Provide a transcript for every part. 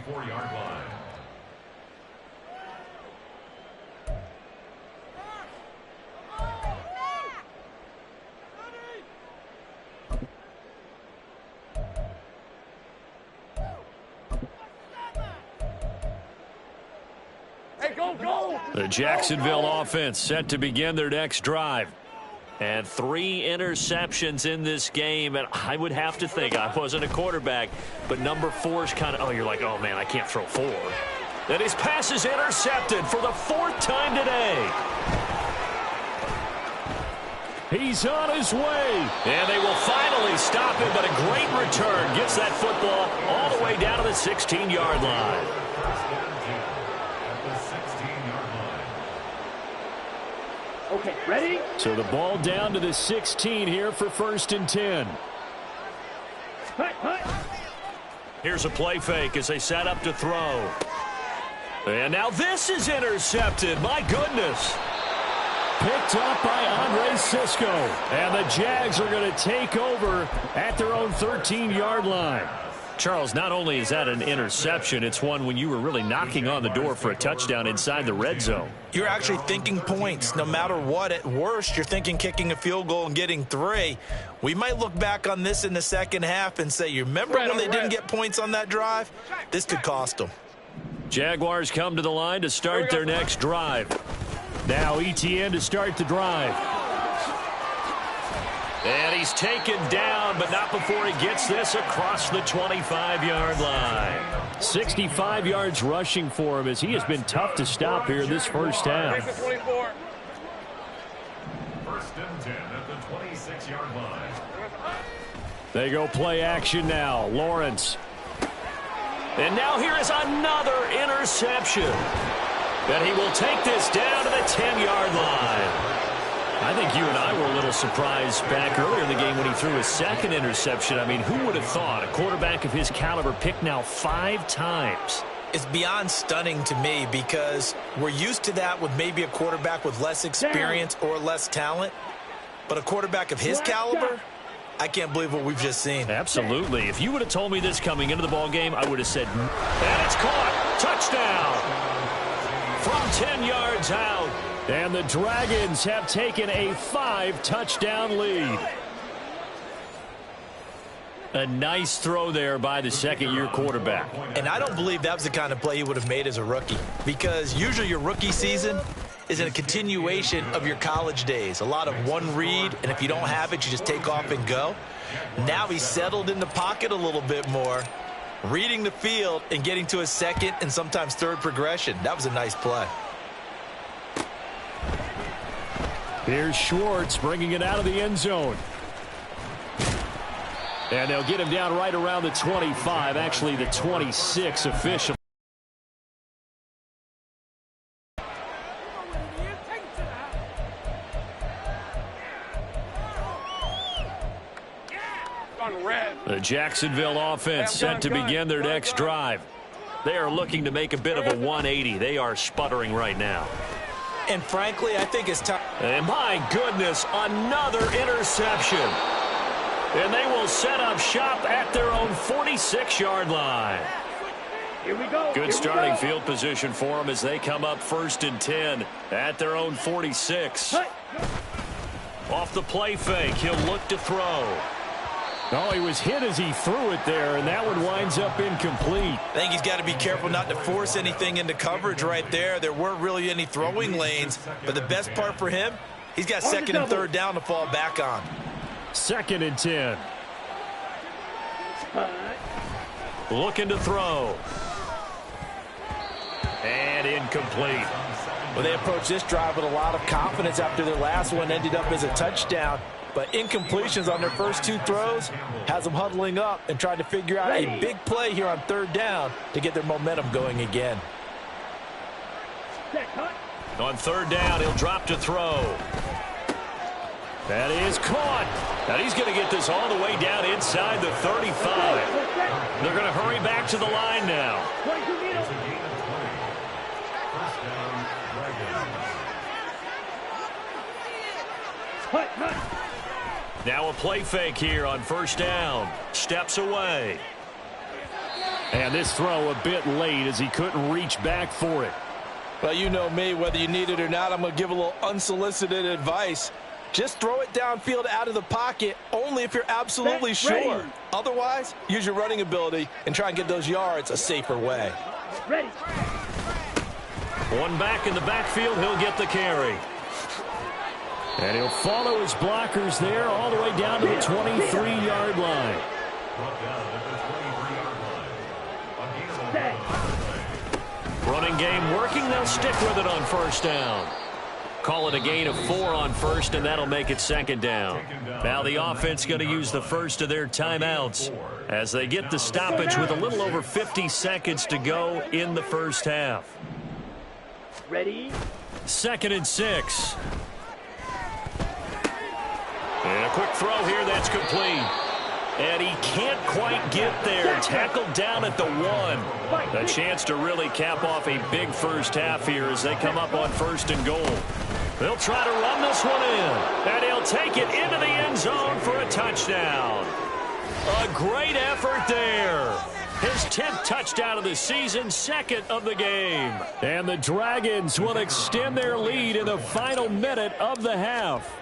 34-yard line. The Jacksonville offense set to begin their next drive. And 3 interceptions in this game. And I would have to think, I wasn't a quarterback, but number 4 is kind of, you're like, oh, man, I can't throw 4. And his pass is intercepted for the 4th time today. He's on his way. And they will finally stop him, but a great return. Gets that football all the way down to the 16-yard line. Okay, ready? So the ball down to the 16 here for 1st and 10. Here's a play fake as they set up to throw. And now this is intercepted. My goodness. Picked up by Andre Cisco. And the Jags are going to take over at their own 13-yard line. Charles, not only is that an interception, it's one when you were really knocking on the door for a touchdown inside the red zone. You're actually thinking points. No matter what, at worst, you're thinking kicking a field goal and getting 3. We might look back on this in the second half and say, you remember when they didn't get points on that drive? This could cost them. Jaguars come to the line to start their next drive. Now Etienne to start the drive. And he's taken down, but not before he gets this across the 25-yard line. 65 yards rushing for him as he has been tough to stop here this first half. 1st and 10 at the 26-yard line. They go play action now. Lawrence. And now here is another interception. And he will take this down to the 10-yard line. I think you and I were a little surprised back earlier in the game when he threw his 2nd interception. I mean, who would have thought a quarterback of his caliber picked now 5 times? It's beyond stunning to me because we're used to that with maybe a quarterback with less experience or less talent. But a quarterback of his caliber, I can't believe what we've just seen. Absolutely. If you would have told me this coming into the ballgame, I would have said, and it's caught. Touchdown. From 10 yards out. And the Dragons have taken a 5-touchdown lead. A nice throw there by the 2nd-year quarterback. And I don't believe that was the kind of play he would have made as a rookie. Because usually your rookie season is a continuation of your college days. A lot of one read, and if you don't have it, you just take off and go. Now he's settled in the pocket a little bit more, reading the field and getting to his 2nd and sometimes 3rd progression. That was a nice play. Here's Schwartz bringing it out of the end zone. And they'll get him down right around the 25, actually the 26 official. The Jacksonville offense set to begin their next drive. They are looking to make a bit of a 180. They are sputtering right now. And frankly, I think it's time. And my goodness, another interception. And they will set up shop at their own 46-yard line. Here we go. Good starting field position for them as they come up 1st and 10 at their own 46. Off the play fake, he'll look to throw. Oh, he was hit as he threw it there, and that one winds up incomplete. I think he's got to be careful not to force anything into coverage right there. There weren't really any throwing lanes, but the best part for him, he's got 2nd and 3rd down to fall back on. 2nd and 10. Looking to throw. And incomplete. Well, they approached this drive with a lot of confidence after their last one ended up as a touchdown. But incompletions on their first 2 throws has them huddling up and trying to figure out a big play here on 3rd down to get their momentum going again. On 3rd down, he'll drop to throw. That is caught. And he's going to get this all the way down inside the 35. They're going to hurry back to the line now. Now a play fake here on 1st down. Steps away. And this throw a bit late as he couldn't reach back for it. Well, you know me, whether you need it or not, I'm going to give a little unsolicited advice. Just throw it downfield out of the pocket only if you're absolutely sure. Otherwise, use your running ability and try and get those yards a safer way. Ready. One back in the backfield, he'll get the carry. And he'll follow his blockers there all the way down to the 23-yard line. Running game working, they'll stick with it on first down. Call it a gain of 4 on first, and that'll make it second down. Now the offense going to use the first of their timeouts as they get the stoppage with a little over 50 seconds to go in the first half. Ready. 2nd and 6. And a quick throw here that's complete. And he can't quite get there. Tackled down at the 1. A chance to really cap off a big first half here as they come up on 1st and goal. They'll try to run this one in. And he'll take it into the end zone for a touchdown. A great effort there. His 10th touchdown of the season, 2nd of the game. And the Dragons will extend their lead in the final minute of the half.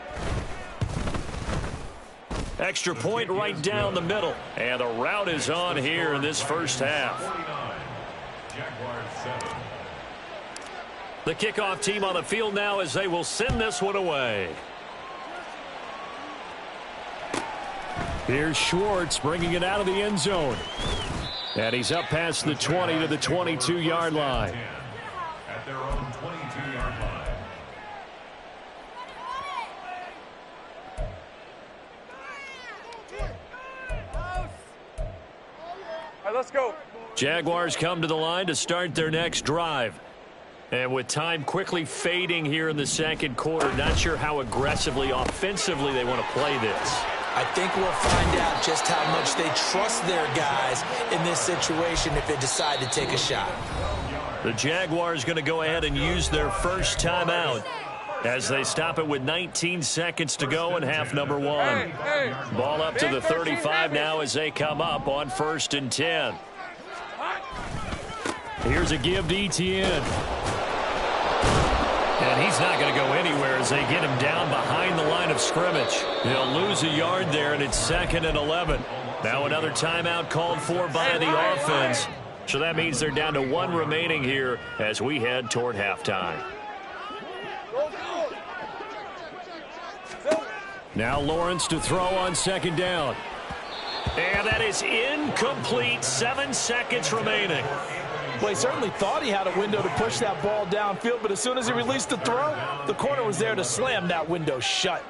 Extra point right down the middle. And the route is on here in this first half. The kickoff team on the field now as they will send this one away. Here's Schwartz bringing it out of the end zone. And he's up past the 20 to the 22-yard line. At their own 22-yard line. All right, let's go. Jaguars come to the line to start their next drive. And with time quickly fading here in the second quarter, not sure how aggressively, offensively they want to play this. I think we'll find out just how much they trust their guys in this situation if they decide to take a shot. The Jaguars going to go ahead and use their first timeout as they stop it with 19 seconds to go in half number 1. Ball up to the 35 now as they come up on 1st and 10. Here's a give to Etienne. And he's not going to go anywhere as they get him down behind the line of scrimmage. They'll lose a yard there, and it's 2nd and 11. Now another timeout called for by the offense. So that means they're down to 1 remaining here as we head toward halftime. Now Lawrence to throw on 2nd down. And that is incomplete. 7 seconds remaining. Well, he certainly thought he had a window to push that ball downfield, but as soon as he released the throw, the corner was there to slam that window shut.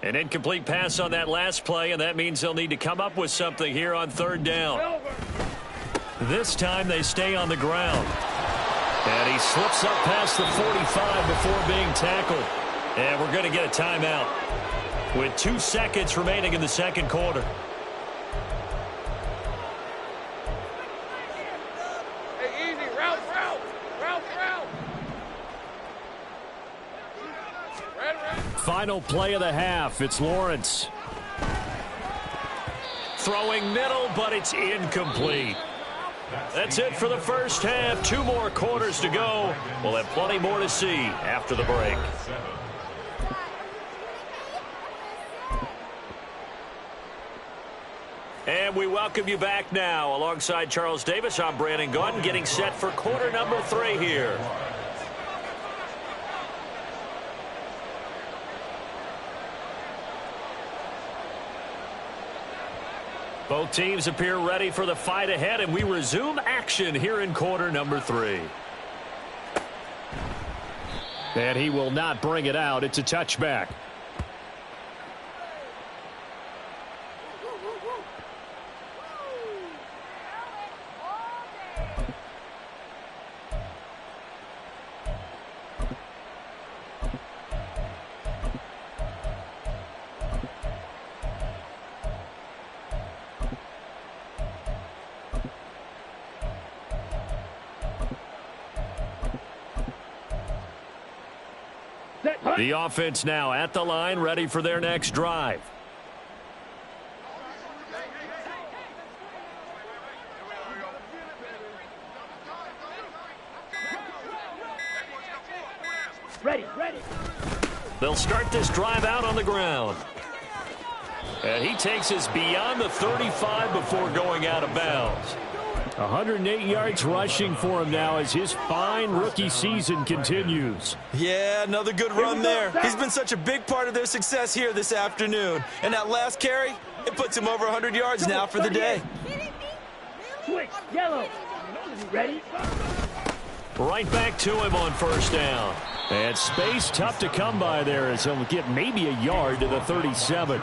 An incomplete pass on that last play, and that means they'll need to come up with something here on 3rd down. This time they stay on the ground. And he slips up past the 45 before being tackled. And we're going to get a timeout with 2 seconds remaining in the second quarter. Hey, easy. Route. Final play of the half. It's Lawrence. Throwing middle, but it's incomplete. That's it for the first half. 2 more quarters to go. We'll have plenty more to see after the break. And we welcome you back now. Alongside Charles Davis, I'm Brandon Gaudin, getting set for quarter number 3 here. Both teams appear ready for the fight ahead, and we resume action here in quarter number 3. And he will not bring it out. It's a touchback. The offense now at the line, ready for their next drive. Ready, ready. They'll start this drive out on the ground. And he takes us beyond the 35 before going out of bounds. 108 yards rushing for him now as his fine rookie season continues. Yeah, another good run there. He's been such a big part of their success here this afternoon. And that last carry, it puts him over 100 yards now for the day. Switch, yellow. Ready? Right back to him on first down. And space tough to come by there as he'll get maybe a yard to the 37.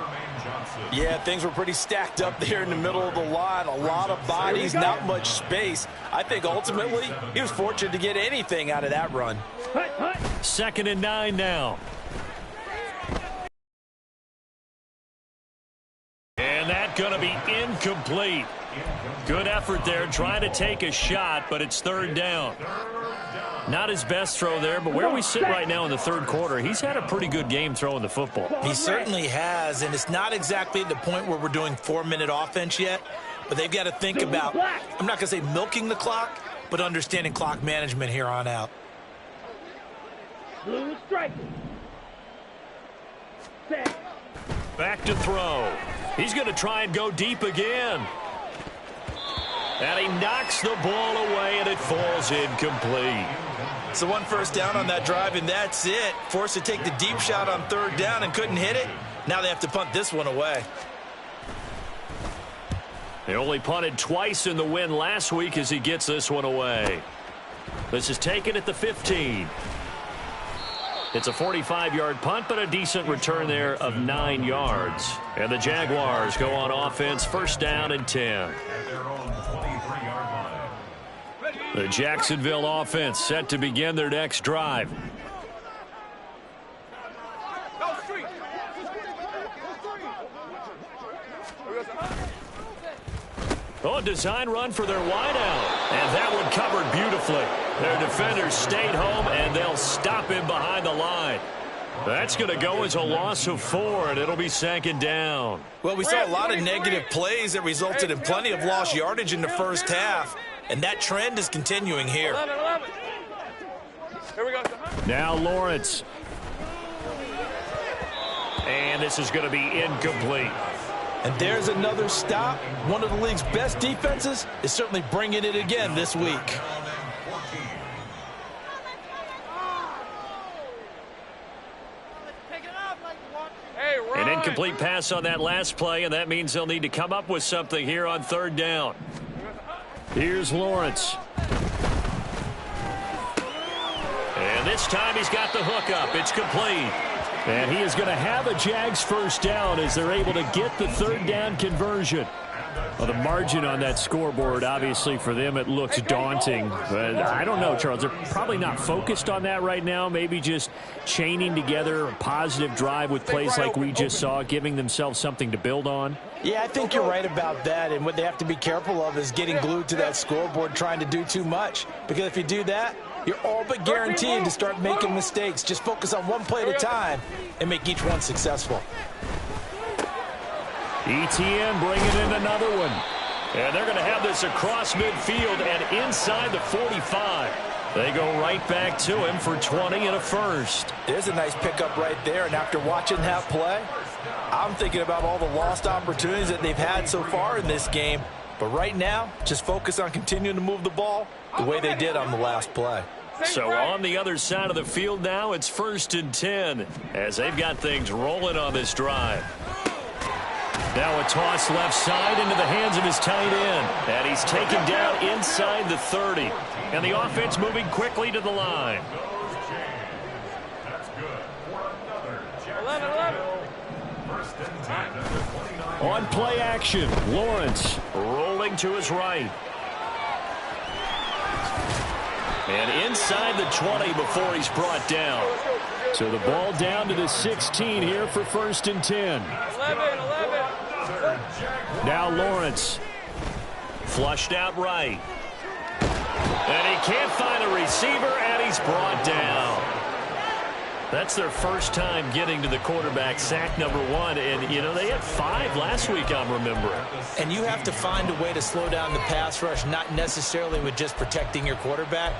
Yeah, things were pretty stacked up there in the middle of the line. A lot of bodies, not much space. I think ultimately he was fortunate to get anything out of that run. 2nd and 9 now. And that's going to be incomplete. Good effort there trying to take a shot, but it's 3rd down. Not his best throw there, but where we sit right now in the 3rd quarter, he's had a pretty good game throwing the football. He certainly has, and it's not exactly at the point where we're doing 4-minute offense yet, but they've got to think about, I'm not going to say milking the clock, but understanding clock management here on out. Blue strike. Set. Back to throw. He's going to try and go deep again. And he knocks the ball away, and it falls incomplete. So 1 first down on that drive, and that's it. Forced to take the deep shot on 3rd down and couldn't hit it. Now they have to punt this one away. They only punted twice in the win last week as he gets this one away. This is taken at the 15. It's a 45-yard punt, but a decent return there of 9 yards. And the Jaguars go on offense, 1st down and 10. The Jacksonville offense set to begin their next drive. Oh, design run for their wideout. And that one covered beautifully. Their defenders stayed home, and they'll stop him behind the line. That's going to go as a loss of 4, and it'll be 2nd down. Well, we saw a lot of negative plays that resulted in plenty of lost yardage in the first half, and that trend is continuing here. 11. Here we go. Now Lawrence. And this is going to be incomplete. And there's another stop. One of the league's best defenses is certainly bringing it again this week. An incomplete pass on that last play, and that means they'll need to come up with something here on 3rd down. Here's Lawrence. And this time he's got the hook up. It's complete. And he is going to have a Jags 1st down as they're able to get the 3rd down conversion. Well, the margin on that scoreboard, obviously, for them, it looks daunting. But I don't know, Charles. They're probably not focused on that right now. Maybe just chaining together a positive drive with plays like we just saw, giving themselves something to build on. Yeah, I think you're right about that. And what they have to be careful of is getting glued to that scoreboard, trying to do too much. Because if you do that, you're all but guaranteed to start making mistakes. Just focus on one play at a time and make each one successful. ETN bringing in another one. And they're going to have this across midfield and inside the 45. They go right back to him for 20 and a first. There's a nice pickup right there. And after watching that play, I'm thinking about all the lost opportunities that they've had so far in this game. But right now, just focus on continuing to move the ball the way they did on the last play. So on the other side of the field now, it's 1st and 10 as they've got things rolling on this drive. Now a toss left side into the hands of his tight end. And he's taken down inside the 30. And the offense moving quickly to the line. 11. On play action, Lawrence. Rolling to his right. And inside the 20 before he's brought down. So the ball down to the 16 here for 1st and 10. 11. Now Lawrence. Flushed out right. And he can't find a receiver, and he's brought down. That's their first time getting to the quarterback, sack number 1. And, you know, they had 5 last week, I'm remembering. And you have to find a way to slow down the pass rush, not necessarily with just protecting your quarterback.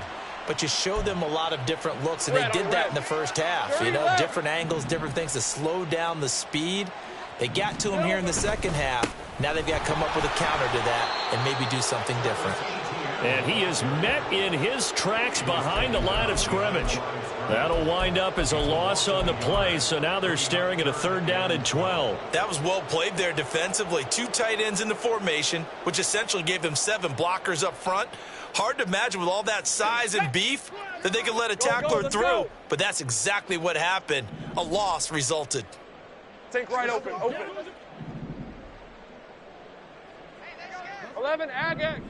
but you show them a lot of different looks, and they did that in the first half. You know, different angles, different things to slow down the speed. They got to him here in the second half. Now they've got to come up with a counter to that and maybe do something different. And he is met in his tracks behind the line of scrimmage. That'll wind up as a loss on the play, so now they're staring at a 3rd down and 12. That was well played there defensively. 2 tight ends in the formation, which essentially gave them 7 blockers up front. Hard to imagine with all that size and beef that they could let a tackler through, but that's exactly what happened. A loss resulted. Take right open. 11, Agate.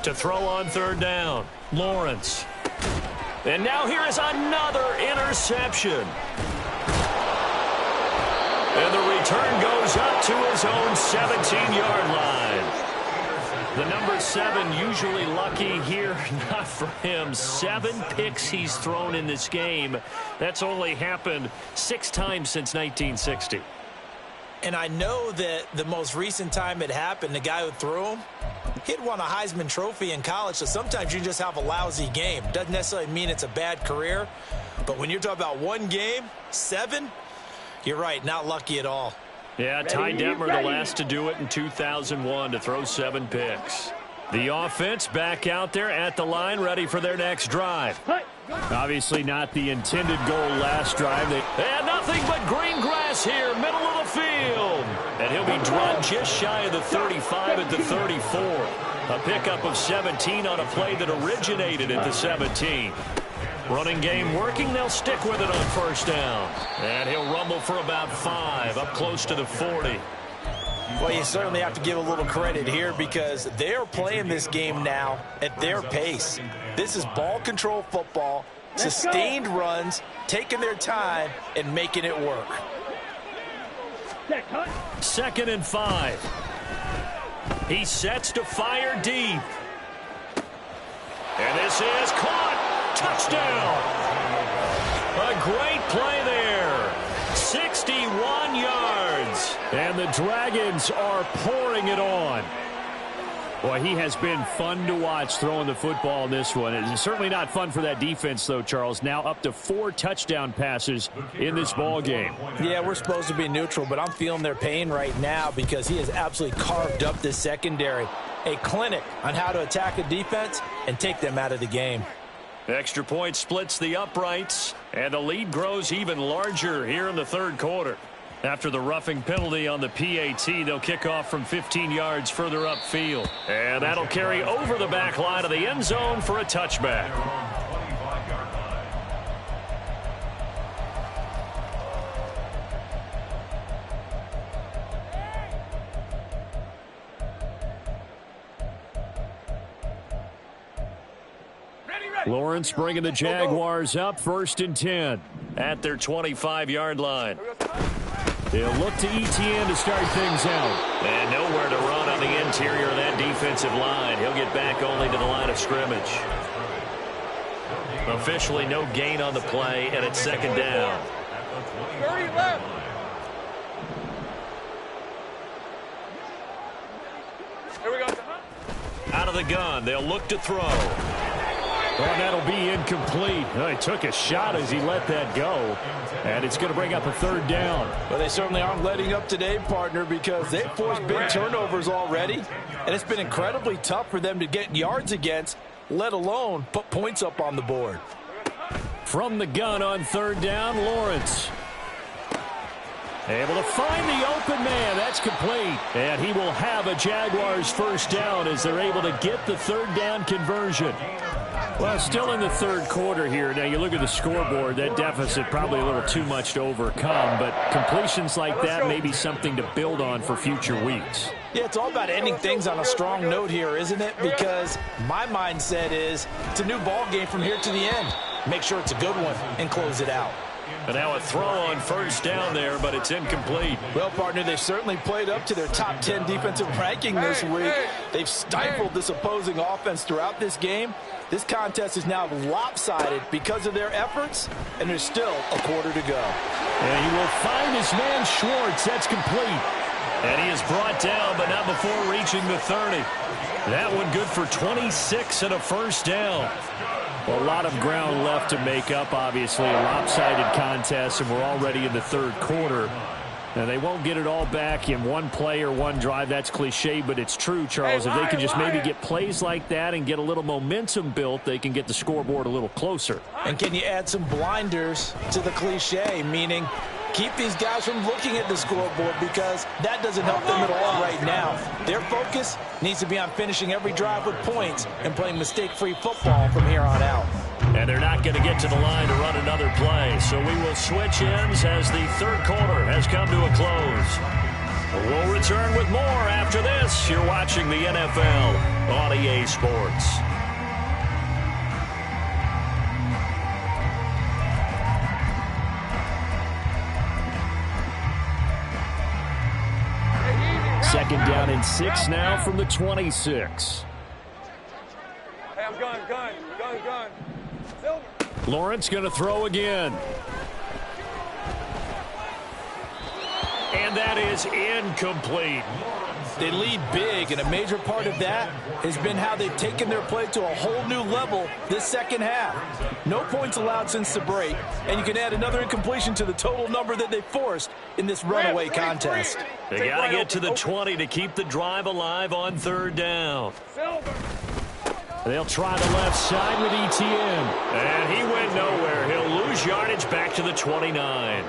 To throw on 3rd down, Lawrence. And now here is another interception. And the return goes up to his own 17-yard line. The number 7 usually lucky here, not for him. 7 picks he's thrown in this game. That's only happened 6 times since 1960. And I know that the most recent time it happened, the guy who threw him, he'd won a Heisman Trophy in college, so sometimes you just have a lousy game. Doesn't necessarily mean it's a bad career, but when you're talking about one game, 7, you're right, not lucky at all. Yeah, Ty Detmer, the last to do it in 2001, to throw 7 picks. The offense back out there at the line, ready for their next drive. Obviously not the intended goal last drive. And nothing but green grass here, middle of the field. And he'll be dropped just shy of the 35 at the 34. A pickup of 17 on a play that originated at the 17. Running game working. They'll stick with it on 1st down. And he'll rumble for about 5, up close to the 40. Well, you certainly have to give a little credit here because they're playing this game now at their pace. This is ball control football, sustained runs, taking their time, and making it work. 2nd and 5. He sets to fire deep. And this is caught. Touchdown. A great play there. 61 yards. And the Dragons are pouring it on. Boy, he has been fun to watch throwing the football in this one. It's certainly not fun for that defense, though, Charles. Now up to 4 touchdown passes in this ball game. Yeah, we're supposed to be neutral, but I'm feeling their pain right now because he has absolutely carved up this secondary. A clinic on how to attack a defense and take them out of the game. Extra point splits the uprights, and the lead grows even larger here in the 3rd quarter. After the roughing penalty on the PAT, they'll kick off from 15 yards further upfield. And that'll carry over the back line of the end zone for a touchback. Lawrence bringing the Jaguars up 1st and 10 at their 25-yard line. They'll look to Etienne to start things out. And nowhere to run on the interior of that defensive line. He'll get back only to the line of scrimmage. Officially no gain on the play, and it's 2nd down. 30 left. Here we go. Out of the gun, they'll look to throw. Well, that'll be incomplete. Well, he took a shot as he let that go. And it's going to bring up a 3rd down. Well, they certainly aren't letting up today, partner, because they've forced big turnovers already. And it's been incredibly tough for them to get yards against, let alone put points up on the board. From the gun on 3rd down, Lawrence. Able to find the open man. That's complete. And he will have a Jaguars 1st down as they're able to get the 3rd down conversion. Well, still in the 3rd quarter here. Now, you look at the scoreboard, that deficit probably a little too much to overcome, but completions like that may be something to build on for future weeks. Yeah, it's all about ending things on a strong note here, isn't it? Because my mindset is it's a new ball game from here to the end. Make sure it's a good one and close it out. And now a throw on 1st down there, but it's incomplete. Well, partner, they've certainly played up to their top 10 defensive ranking this week. They've stifled this opposing offense throughout this game. This contest is now lopsided because of their efforts, and there's still a quarter to go. And he will find his man Schwartz. That's complete. And he is brought down, but not before reaching the 30. That one good for 26 and a first down. Well, a lot of ground left to make up, obviously. A lopsided contest, and we're already in the third quarter. And they won't get it all back in one play or one drive. That's cliche, but it's true, Charles. If they can just maybe get plays like that and get a little momentum built, they can get the scoreboard a little closer. And can you add some blinders to the cliche, meaning keep these guys from looking at the scoreboard, because that doesn't help them at all right now. Their focus needs to be on finishing every drive with points and playing mistake-free football from here on out. And they're not going to get to the line to run another play. So we will switch ends as the third quarter has come to a close. We'll return with more after this. You're watching the NFL on EA Sports. Second down and 6 now from the 26. Hey, I'm gun. Silver. Lawrence going to throw again. And that is incomplete. They lead big, and a major part of that has been how they've taken their play to a whole new level this second half. No points allowed since the break, and you can add another incompletion to the total number that they forced in this runaway contest. They got to get to the 20 to keep the drive alive on third down. They'll try the left side with Etienne. And he went nowhere. He'll lose yardage back to the 29.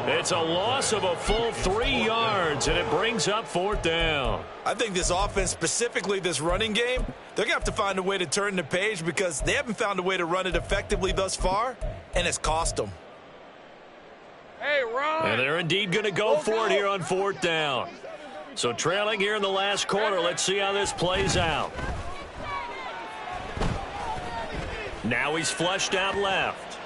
It's a loss of a full 3 yards, and it brings up fourth down. I think this offense, specifically this running game, they're going to have to find a way to turn the page, because they haven't found a way to run it effectively thus far, and it's cost them. Hey, Ron. And they're indeed going to go for it here on fourth down. So trailing here in the last quarter, let's see how this plays out. Now he's flushed out left.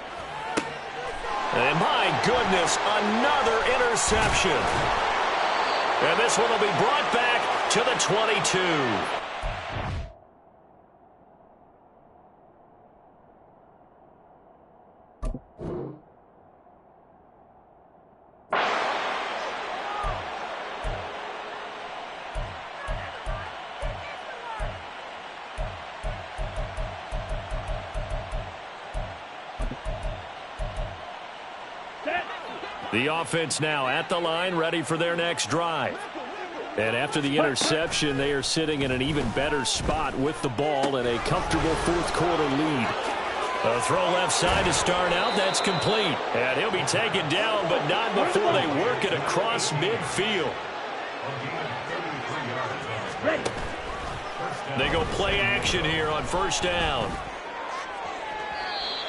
And my goodness, another interception. And this one will be brought back to the 22. The offense now at the line, ready for their next drive. And after the interception, they are sitting in an even better spot with the ball and a comfortable fourth quarter lead. A throw left side to start out. That's complete. And he'll be taken down, but not before they work it across midfield. They go play action here on first down.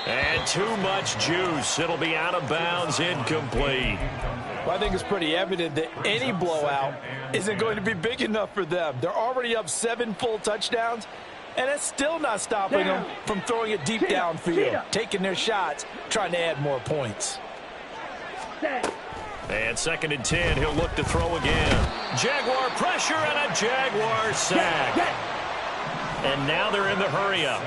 And too much juice. It'll be out of bounds, incomplete. Well, I think it's pretty evident that any blowout isn't going to be big enough for them. They're already up 7 full touchdowns, and it's still not stopping them from throwing it deep downfield, taking their shots, trying to add more points. And second and 10, he'll look to throw again. Jaguar pressure and a Jaguar sack. And now they're in the hurry-up.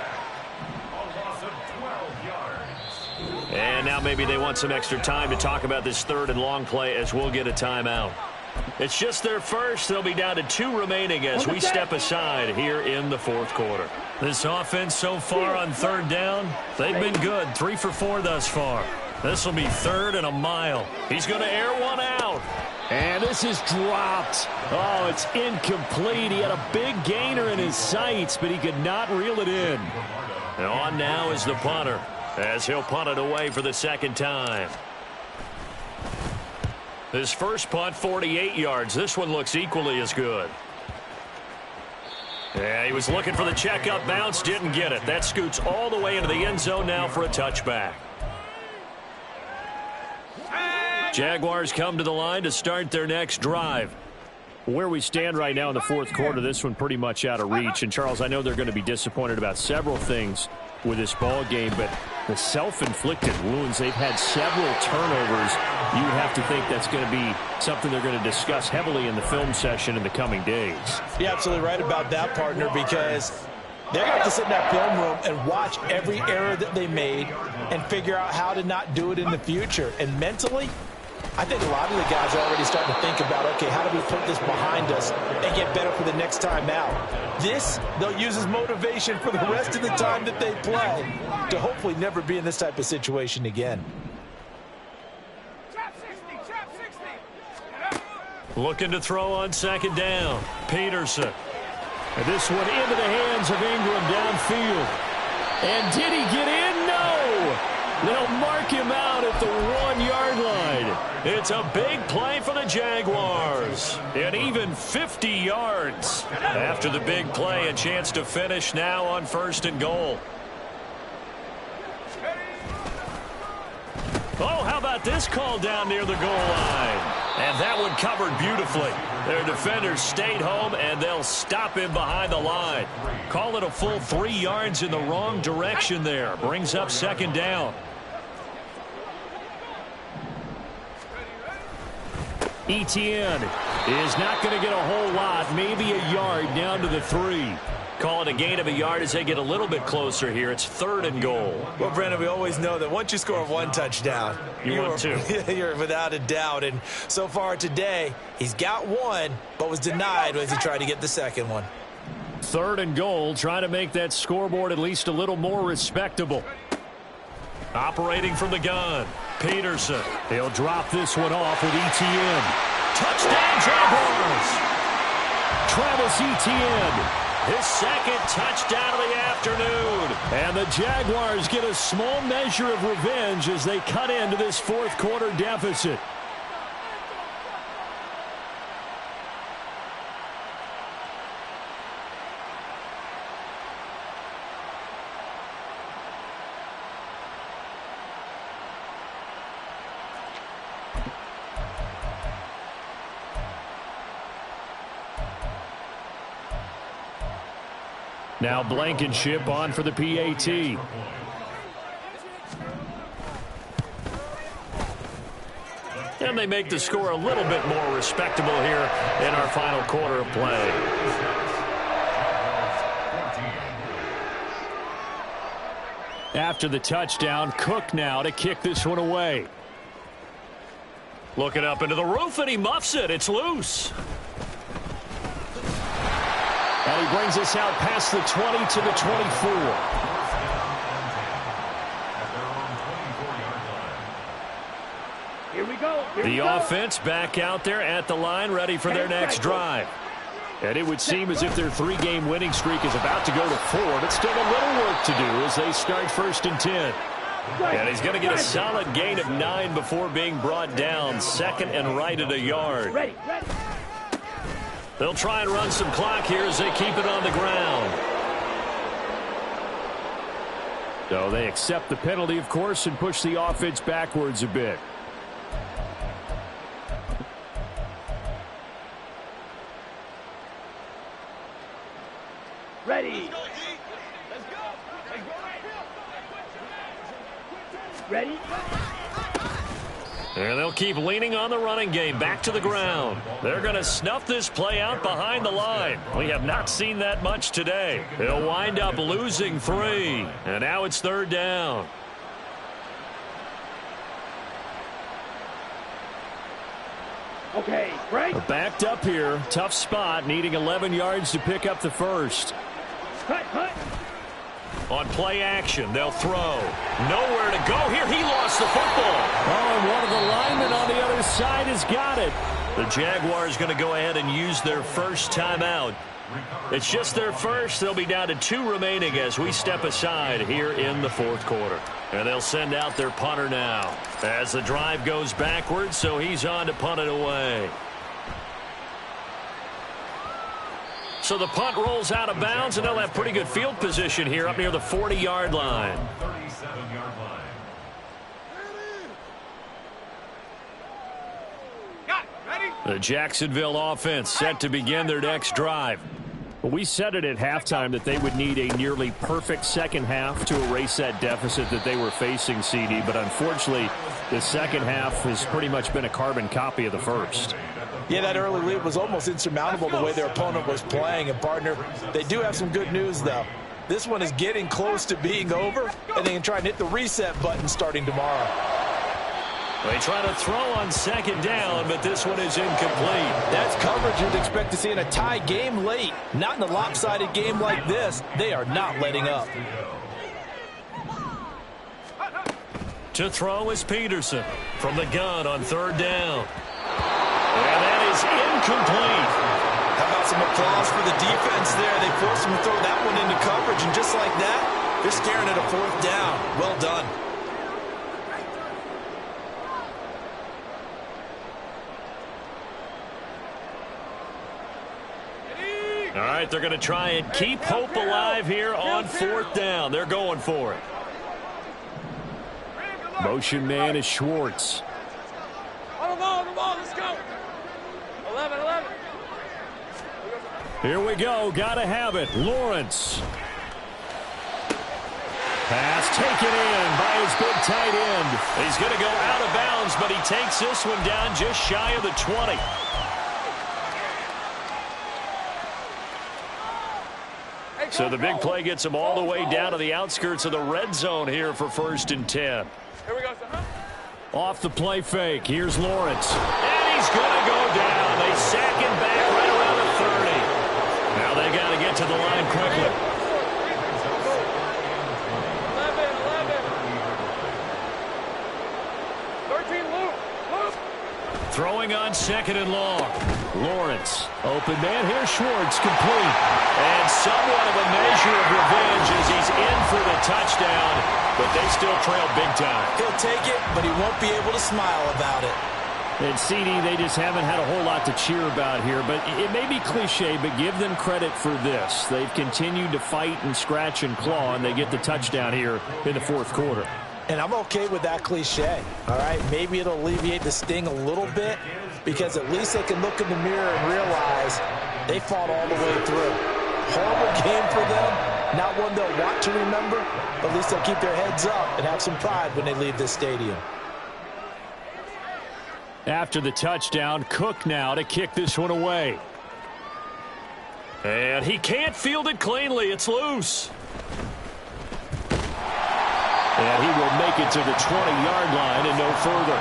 And now maybe they want some extra time to talk about this third and long play, as we'll get a timeout. It's just their first. They'll be down to 2 remaining as we step aside here in the fourth quarter. This offense so far on third down, they've been good. 3 for 4 thus far. This will be third and a mile. He's going to air one out. And this is dropped. Oh, it's incomplete. He had a big gainer in his sights, but he could not reel it in. And on now is the punter, as he'll punt it away for the second time. His first punt, 48 yards. This one looks equally as good. Yeah, he was looking for the checkup bounce, didn't get it. That scoots all the way into the end zone now for a touchback. Jaguars come to the line to start their next drive. Where we stand right now in the fourth quarter, this one pretty much out of reach. And, Charles, I know they're going to be disappointed about several things with this ball game, but the self-inflicted wounds, they've had several turnovers. You would have to think that's going to be something they're going to discuss heavily in the film session in the coming days. You're absolutely right about that, partner, because they're going to have to sit in that film room and watch every error that they made and figure out how to not do it in the future. And mentally, I think a lot of the guys are already starting to think about, okay, how do we put this behind us and get better for the next time out? This, they'll use as motivation for the rest of the time that they play to hopefully never be in this type of situation again. Looking to throw on second down. Peterson. And this one into the hands of Ingram downfield. And did he get in? No! They'll mark him out at the 1-yard line. It's a big play for the Jaguars. And even 50 yards. After the big play, a chance to finish now on 1st and goal. Oh, how about this call down near the goal line? And that one covered beautifully. Their defenders stayed home, and they'll stop him behind the line. Call it a full 3 yards in the wrong direction there. Brings up second down. Etienne is not going to get a whole lot, maybe a yard down to the 3. Call it a gain of a yard as they get a little bit closer here. It's 3rd and goal. Well, Brandon, we always know that once you score 1 touchdown, you're 2. You're without a doubt. And so far today, he's got 1, but was denied as he tried to get the second one. 3rd and goal, trying to make that scoreboard at least a little more respectable. Operating from the gun, Peterson. He'll drop this one off with Etienne. Touchdown, Jaguars! Travis Etienne. His second touchdown of the afternoon. And the Jaguars get a small measure of revenge as they cut into this 4th quarter deficit. Now Blankenship on for the PAT. And they make the score a little bit more respectable here in our final quarter of play. After the touchdown, Cook now to kick this one away. Looking up into the roof, and he muffs it. It's loose. And he brings us out past the 20 to the 24. Here we go. The offense back out there at the line, ready for their next drive. And it would seem as if their 3-game winning streak is about to go to 4, but still a little work to do as they start 1st and 10. And he's going to get a solid gain of 9 before being brought down. 2nd and right at a yard. Ready. They'll try and run some clock here as they keep it on the ground. So they accept the penalty, of course, and push the offense backwards a bit. Ready. Ready. And they'll keep leaning on the running game back to the ground. They're going to snuff this play out behind the line. We have not seen that much today. They'll wind up losing 3. And now it's 3rd down. Okay, right. Backed up here. Tough spot, needing 11 yards to pick up the first. Cut. On play action, they'll throw. Nowhere to go here. He lost the football. Oh, and one of the linemen on the other side has got it. The Jaguars going to go ahead and use their first timeout. It's just their first. They'll be down to 2 remaining as we step aside here in the 4th quarter. And they'll send out their punter now as the drive goes backwards, so he's on to punt it away. So the punt rolls out of bounds, and they'll have pretty good field position here up near the 40-yard line. 37-yard line. The Jacksonville offense set to begin their next drive. Well, we said it at halftime that they would need a nearly perfect second half to erase that deficit that they were facing, CD. But unfortunately, the second half has pretty much been a carbon copy of the first. Yeah, that early lead was almost insurmountable the way their opponent was playing. And, partner, they do have some good news, though. This one is getting close to being over, and they can try and hit the reset button starting tomorrow. They try to throw on second down, but this one is incomplete. That's coverage you'd expect to see in a tie game late. Not in a lopsided game like this. They are not letting up. To throw is Peterson from the gun on third down. And that is incomplete. How about some applause for the defense there? They forced him to throw that one into coverage, and just like that, they're staring at a fourth down. Well done. All right, they're going to try and keep hope alive here on fourth down. They're going for it. Motion man is Schwartz. On the ball, let's go. 11. Here we go. Got to have it. Lawrence. Pass taken in by his big tight end. He's going to go out of bounds, but he takes this one down just shy of the 20. So the big play gets him all the way down to the outskirts of the red zone here for 1st and 10. Here we go, son. Off the play fake. Here's Lawrence. And he's going to go down. They sack him back right around the 30. Now they got to get to the line quickly. 13, Luke. Throwing on second and long. Lawrence. Open man. Here's Schwartz. Complete. And somewhat of a measure of revenge as he's in for the touchdown. But they still trail big time. He'll take it, but he won't be able to smile about it. And CD, they just haven't had a whole lot to cheer about here. But it may be cliche, but give them credit for this. They've continued to fight and scratch and claw, and they get the touchdown here in the fourth quarter. And I'm okay with that cliche, all right? Maybe it'll alleviate the sting a little bit because at least they can look in the mirror and realize they fought all the way through. Horrible game for them, not one they'll want to remember, but at least they'll keep their heads up and have some pride when they leave this stadium. After the touchdown, Cook now to kick this one away. And he can't field it cleanly. It's loose. And he will make it to the 20-yard line and no further.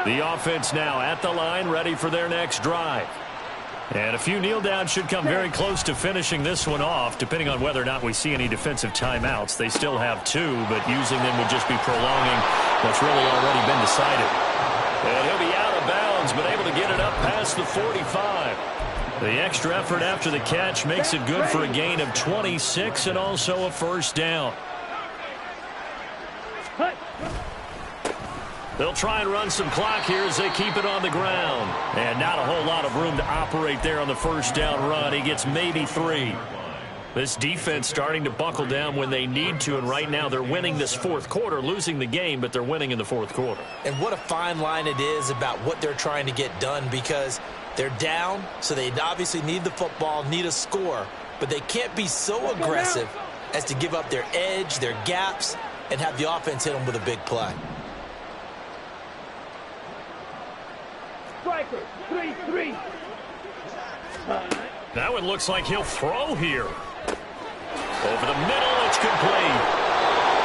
The offense now at the line, ready for their next drive. And a few kneel downs should come very close to finishing this one off, depending on whether or not we see any defensive timeouts. They still have 2, but using them would just be prolonging what's really already been decided. And he'll be out of bounds, but able to get it up past the 45. The extra effort after the catch makes it good for a gain of 26 and also a first down. They'll try and run some clock here as they keep it on the ground. And not a whole lot of room to operate there on the first down run. He gets maybe 3. This defense starting to buckle down when they need to, and right now they're winning this fourth quarter, losing the game, but they're winning in the fourth quarter. And what a fine line it is about what they're trying to get done because they're down, so they obviously need the football, need a score, but they can't be so aggressive as to give up their edge, their gaps, and have the offense hit them with a big play. Striker, 3-3. That one looks like he'll throw here. Over the middle, it's complete.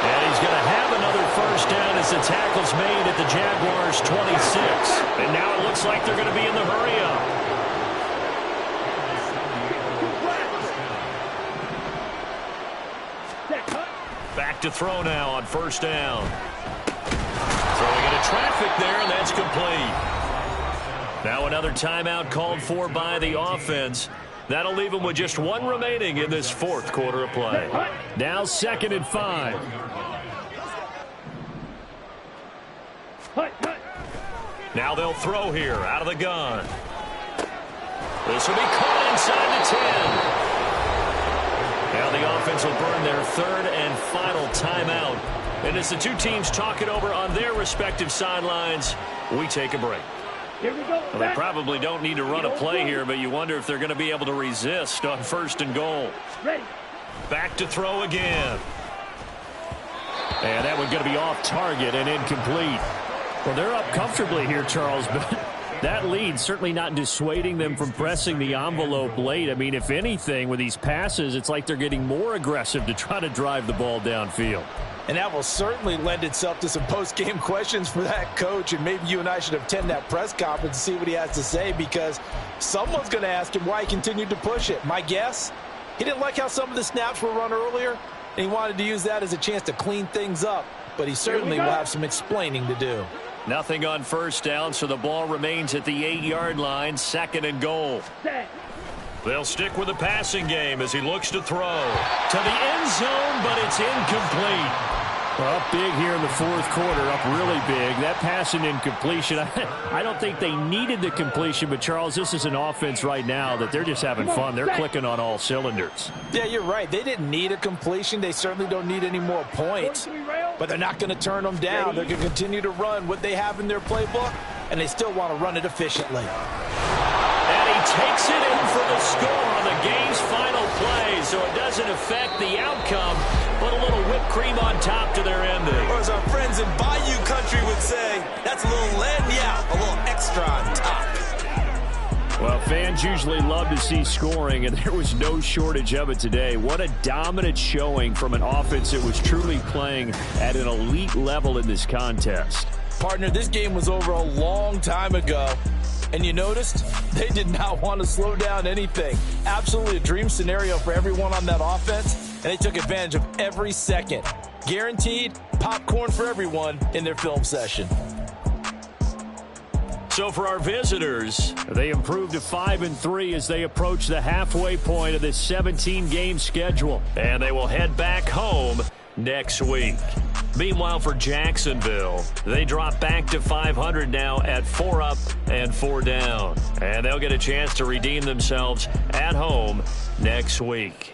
And he's going to have another first down as the tackle's made at the Jaguars' 26. And now it looks like they're going to be in the hurry-up. Back to throw now on first down. Throwing into traffic there, and that's complete. Now another timeout called for by the offense. That'll leave them with just 1 remaining in this fourth quarter of play. Now 2nd and 5. Now they'll throw here out of the gun. This will be caught inside the 10. Now the offense will burn their 3rd and final timeout. And as the two teams talk it over on their respective sidelines, we take a break. Here we go. Well, they probably don't need to run a play here, but you wonder if they're going to be able to resist on 1st and goal. Ready. Back to throw again. And that one's going to be off target and incomplete. Well, they're up comfortably here, Charles, but That lead certainly not dissuading them from pressing the envelope late. I mean, if anything, with these passes, it's like they're getting more aggressive to try to drive the ball downfield. And that will certainly lend itself to some post-game questions for that coach, and maybe you and I should attend that press conference and see what he has to say, because someone's going to ask him why he continued to push it. My guess, he didn't like how some of the snaps were run earlier, and he wanted to use that as a chance to clean things up, but he certainly will have some explaining to do. Nothing on first down, so the ball remains at the 8-yard line, 2nd and goal. They'll stick with the passing game as he looks to throw to the end zone, but it's incomplete. Well, up big here in the fourth quarter, up really big. That pass and incompletion, I don't think they needed the completion, but, Charles, this is an offense right now that they're just having fun. They're clicking on all cylinders. Yeah, you're right. They didn't need a completion. They certainly don't need any more points, but they're not going to turn them down. They're going to continue to run what they have in their playbook, and they still want to run it efficiently. And he takes it in for the score on the game's final play, so it doesn't affect the outcome, but a little whipped cream on top to their ending. Or as our friends in Bayou Country would say, that's a little lagniappe, a little extra on top. Well, fans usually love to see scoring, and there was no shortage of it today. What a dominant showing from an offense that was truly playing at an elite level in this contest. Partner, this game was over a long time ago. And you noticed they did not want to slow down anything. Absolutely a dream scenario for everyone on that offense, and they took advantage of every second. Guaranteed popcorn for everyone in their film session. So for our visitors, they improved to 5-3 as they approach the halfway point of this 17-game schedule. and they will head back home next week. Meanwhile, for Jacksonville, they drop back to 500 now at 4 up and 4 down. And they'll get a chance to redeem themselves at home next week.